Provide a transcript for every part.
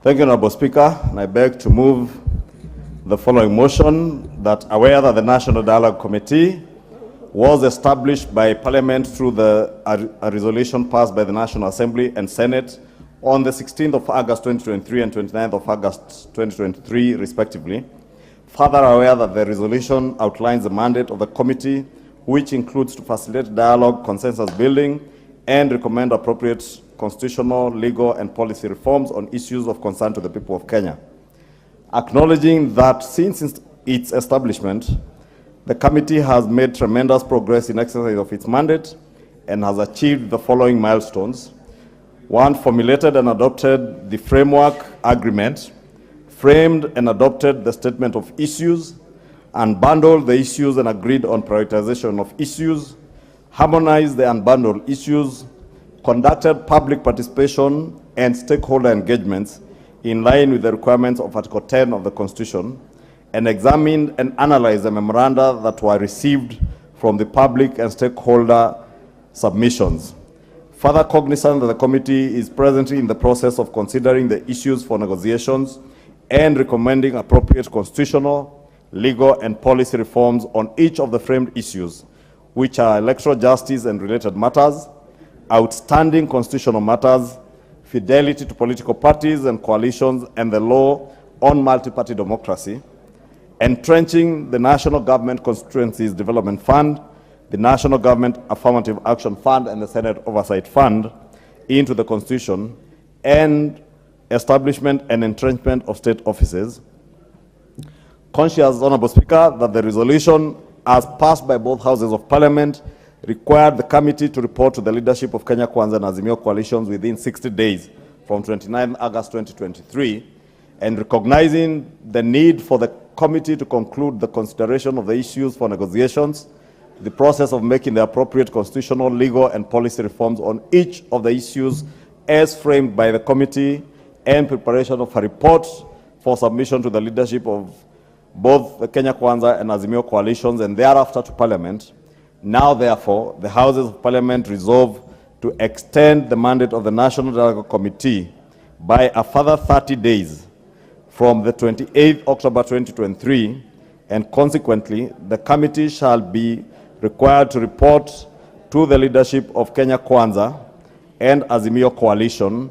Thank you, Honorable Speaker. And I beg to move the following motion, that aware that the National Dialogue Committee was established by Parliament through a resolution passed by the National Assembly and Senate on the 16th of August 2023 and 29th of August 2023, respectively. Further aware that the resolution outlines the mandate of the committee, which includes to facilitate dialogue, consensus building, and recommend appropriate constitutional, legal, and policy reforms on issues of concern to the people of Kenya. Acknowledging that since its establishment, the committee has made tremendous progress in exercise of its mandate and has achieved the following milestones. One, formulated and adopted the framework agreement, framed and adopted the statement of issues, unbundled the issues and agreed on prioritization of issues, harmonized the unbundled issues, conducted public participation and stakeholder engagements in line with the requirements of Article 10 of the Constitution, and examined and analyzed the memoranda that were received from the public and stakeholder submissions. Further cognizant that the committee is presently in the process of considering the issues for negotiations and recommending appropriate constitutional, legal, and policy reforms on each of the framed issues, which are electoral justice and related matters, outstanding constitutional matters, fidelity to political parties and coalitions, and the law on multi-party democracy, entrenching the National Government Constituencies Development Fund, the National Government Affirmative Action Fund, and the Senate Oversight Fund into the Constitution, and establishment and entrenchment of state offices. Conscious, Honorable Speaker, that the resolution, as passed by both houses of Parliament, required the committee to report to the leadership of Kenya Kwanza and Azimio coalitions within 60 days from 29 August 2023, and recognizing the need for the committee to conclude the consideration of the issues for negotiations, the process of making the appropriate constitutional, legal, and policy reforms on each of the issues as framed by the committee, and preparation of a report for submission to the leadership of both the Kenya Kwanza and Azimio coalitions and thereafter to Parliament. Now, therefore, the Houses of Parliament resolve to extend the mandate of the National Dialogue Committee by a further 30 days from the 28th October 2023, and consequently, the committee shall be required to report to the leadership of Kenya Kwanza and Azimio coalition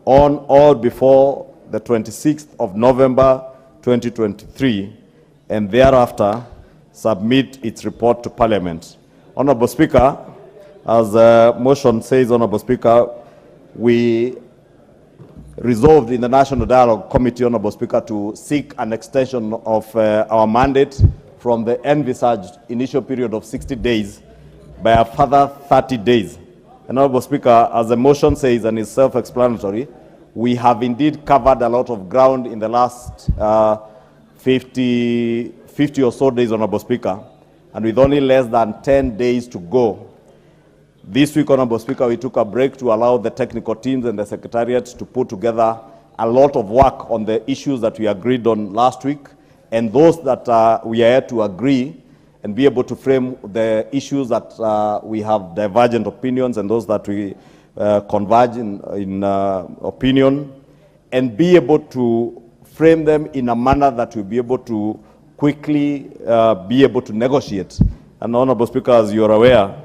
on or before the 26th of November 2023, and thereafter submit its report to Parliament. Honorable Speaker, as the motion says, Honorable Speaker, we resolved in the National Dialogue Committee, Honorable Speaker, to seek an extension of our mandate from the envisaged initial period of 60 days by a further 30 days. And Honorable Speaker, as the motion says and is self-explanatory, we have indeed covered a lot of ground in the last 50 or so days, Honorable Speaker, and with only less than 10 days to go. This week, Honorable Speaker, we took a break to allow the technical teams and the Secretariat to put together a lot of work on the issues that we agreed on last week, and those that we are yet to agree, and be able to frame the issues that we have divergent opinions and those that we converge in opinion, and be able to frame them in a manner that will be able to quickly be able to negotiate. And Honorable Speaker, as you are aware,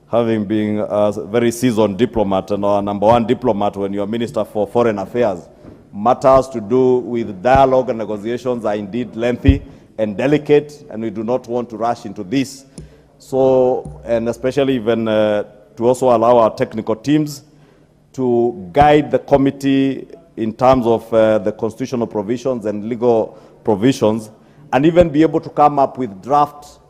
having been a very seasoned diplomat and our number one diplomat when you are Minister for Foreign Affairs, matters to do with dialogue and negotiations are indeed lengthy and delicate, and we do not want to rush into this. So, and especially even to also allow our technical teams to guide the committee in terms of the constitutional provisions and legal provisions, and even be able to come up with draft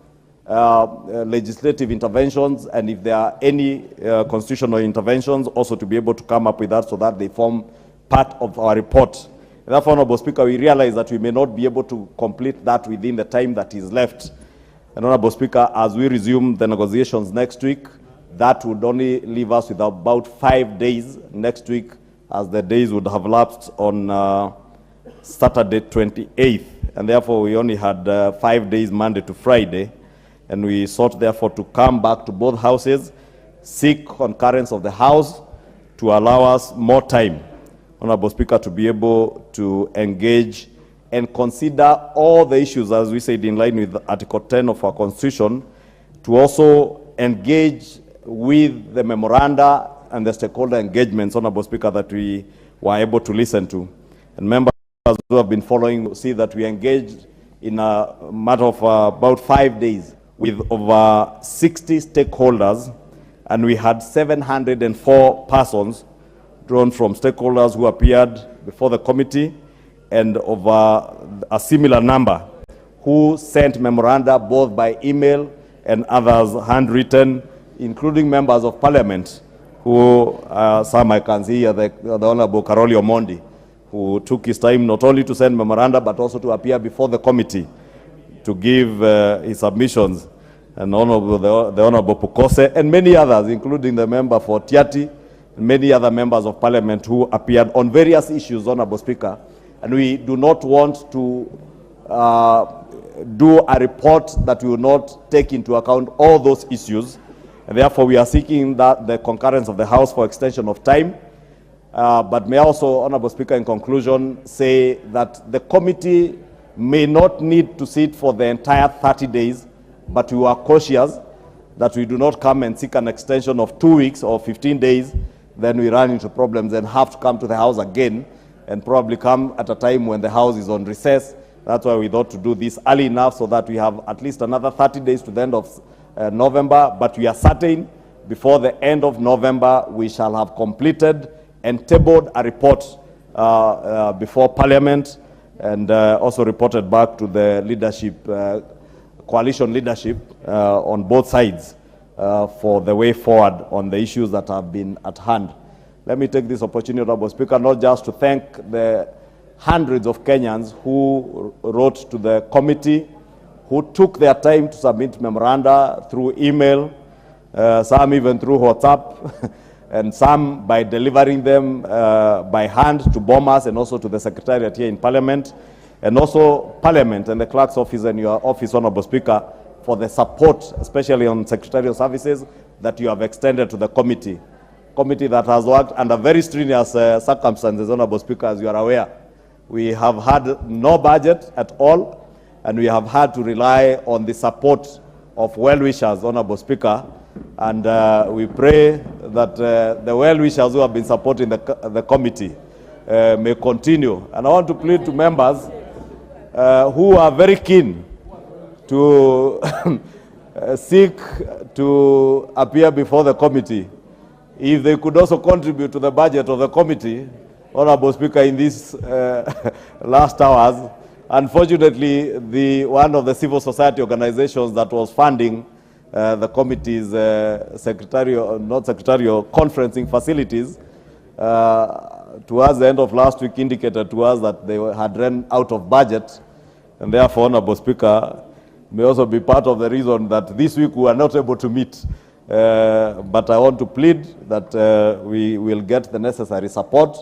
legislative interventions, and if there are any constitutional interventions, also to be able to come up with that so that they form part of our report. Therefore, Honorable Speaker, we realize that we may not be able to complete that within the time that is left. And Honorable Speaker, as we resume the negotiations next week, that would only leave us with about 5 days next week, as the days would have lapsed on Saturday 28th. And therefore, we only had 5 days, Monday to Friday. And we sought, therefore, to come back to both houses, seek concurrence of the House to allow us more time. Honorable Speaker, to be able to engage and consider all the issues, as we said, in line with Article 10 of our Constitution, to also engage with the memoranda and the stakeholder engagements, Honorable Speaker, that we were able to listen to. And members who have been following see that we engaged in a matter of about 5 days with over 60 stakeholders, and we had 704 persons drawn from stakeholders who appeared before the committee, and over a similar number who sent memoranda both by email and others handwritten, including members of parliament, who some I can see here, the Honorable Karoli Omondi, who took his time not only to send memoranda but also to appear before the committee to give his submissions, and the Honorable Pukose, and many others, including the member for Tiati, and many other members of parliament who appeared on various issues, Honorable Speaker. And we do not want to do a report that will not take into account all those issues. And therefore, we are seeking that the concurrence of the House for extension of time. But may I also, Honorable Speaker, in conclusion, say that the committee may not need to sit for the entire 30 days, but we are cautious that we do not come and seek an extension of 2 weeks or 15 days, then we run into problems and have to come to the House again, and probably come at a time when the House is on recess. That's why we thought to do this early enough so that we have at least another 30 days to the end of November, but we are certain before the end of November we shall have completed and tabled a report before Parliament, and also reported back to the leadership, coalition leadership on both sides for the way forward on the issues that have been at hand. Let me take this opportunity, Honorable Speaker, not just to thank the hundreds of Kenyans who wrote to the committee, who took their time to submit memoranda through email, some even through WhatsApp, and some by delivering them by hand to Bomas and also to the Secretariat here in Parliament, and also Parliament and the Clerk's Office and your office, Honorable Speaker, for the support, especially on secretarial services, that you have extended to the committee. Committee that has worked under very strenuous circumstances, Honorable Speaker, as you are aware. We have had no budget at all, and we have had to rely on the support of well-wishers, Honorable Speaker, and we pray that the well-wishers who have been supporting the committee may continue. And I want to plead to members who are very keen to seek to appear before the committee, if they could also contribute to the budget of the committee, Honorable Speaker, in these last hours. Unfortunately, one of the civil society organizations that was funding the committee's conferencing facilities, towards the end of last week indicated to us that they had run out of budget, and therefore, Honorable Speaker, may also be part of the reason that this week we are not able to meet. But I want to plead that we will get the necessary support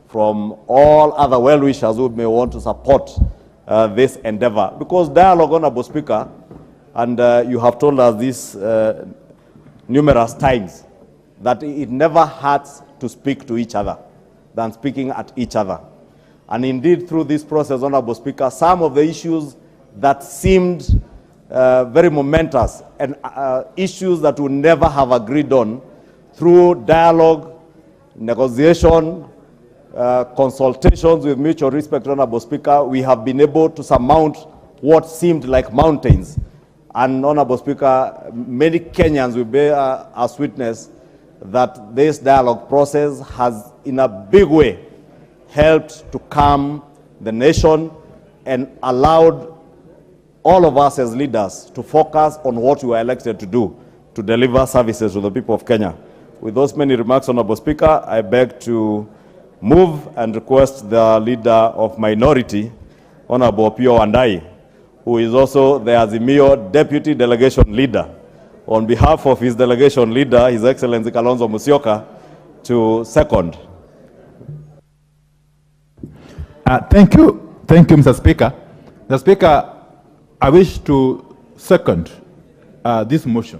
from all other well-wishers who may want to support this endeavor. Because dialogue, Honorable Speaker, and you have told us this numerous times, that it never hurts to speak to each other than speaking at each other. And indeed, through this process, Honorable Speaker, some of the issues that seemed very momentous and issues that we never have agreed on, through dialogue, negotiation, consultations with mutual respect, Honorable Speaker, we have been able to surmount what seemed like mountains. And Honorable Speaker, many Kenyans will bear us witness that this dialogue process has in a big way helped to calm the nation and allowed all of us as leaders to focus on what we were elected to do, to deliver services to the people of Kenya. With those many remarks, Honorable Speaker, I beg to move and request the leader of minority, Honorable Pio Wandai, who is also the Azimio Deputy Delegation Leader, on behalf of his delegation leader, His Excellency Kalonzo Musyoka, to second. Thank you, Mr. Speaker. Mr. Speaker, I wish to second this motion.